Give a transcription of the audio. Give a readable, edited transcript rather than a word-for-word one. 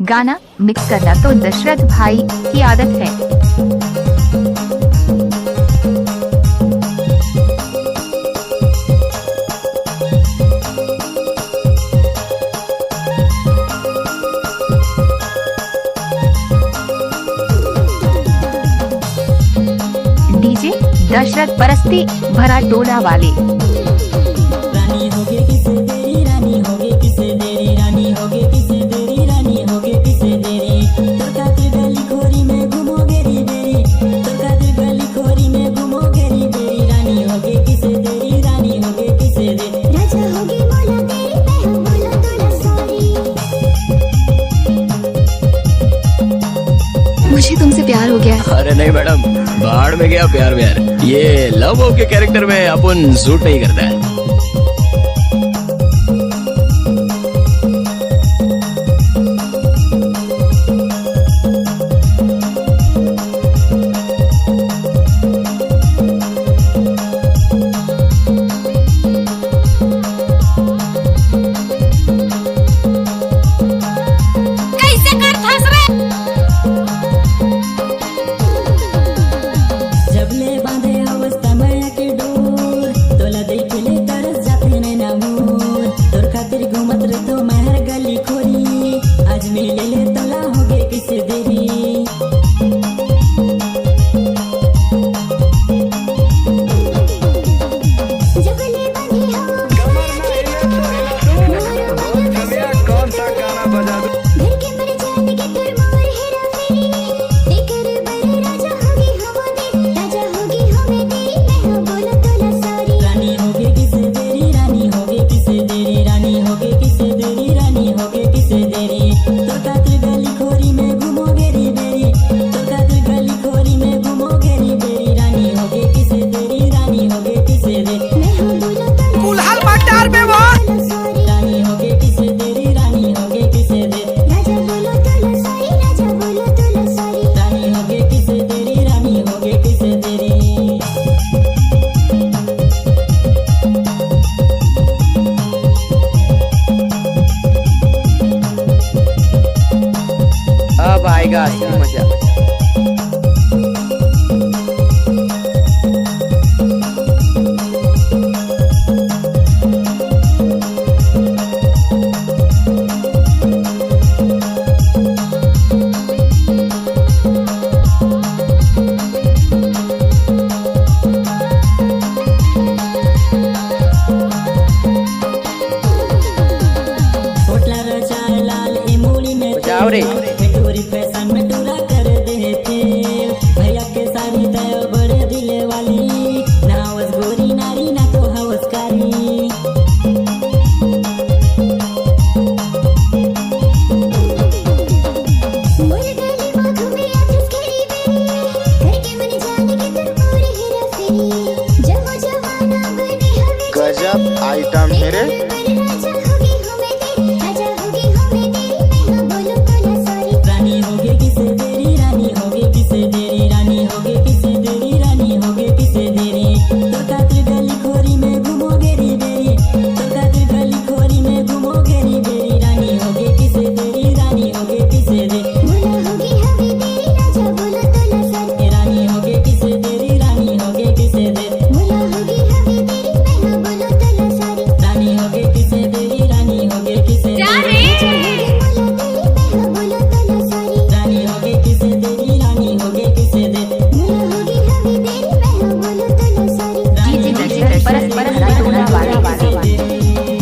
गाना मिक्स करना तो दशरथ भाई की आदत है। डीजे दशरथ परस्ती भरा टोला वाले। रानी होगे किसे देरी, रानी होगे किसे देरी, रानी होगे किसे देरी, रानी होगे किसे देरी। तो खातिर गली खोरी में घूमोगे री बेरी, तो खातिर गली खोरी में घूमोगे री बेरी। रानी होगे किसे देरी, रानी होगे किसे देरी। राजा होगी मोला तेरी, मैं हूँ बोला तोला सॉरी। मुझे तुमसे प्यार हो गया है। अरे नहीं मैडम, बाढ़ में गया प्यार व्यार, ये लव के कैरेक्टर में अपन सूट नहीं करता है। कैसे कर फंस रे? जब ले बांधे अवस्था माया के डोर, तोला देख ले तरस जाते नैना मोर। तोर खातिर घूमत रे तो महर गली खोरी, आज मिल ले तोला होगे किसे देरी। जब ले बंधी हो कौन सा गाना बजा दूं? घर के मर जाने के तुर मोर हेरा फेरी। देकर बड़े राजा होगी हमें दे, राजा होगी हमें दे, मैं हूँ बोला तोला सॉरी। रानी होगे किसे देरी, रानी होगे किसे देरी, रानी होगे किसे देरी, रानी होगे किसे देरी। तो खातिर गली खोरी में घूमोगे री बेरी, तो खातिर गली खोरी में घूमोगे री बेरी। रानी होगे किसे देरी, रानी होगे किसे देरी। मैं हूँ बोला तोला कुल्हाड़ मटार में वो सॉरी। रानी होगे किसे देरी, रानी होगे किसे देरी। राजा बोलो तोला सॉरी, राजा बोलो तोला सॉरी। रानी होगे किसे देरी, रानी होगे किसे देरी। अब आएगा असली मजा। होटला र चार लाल ए मूली में जाओ रे।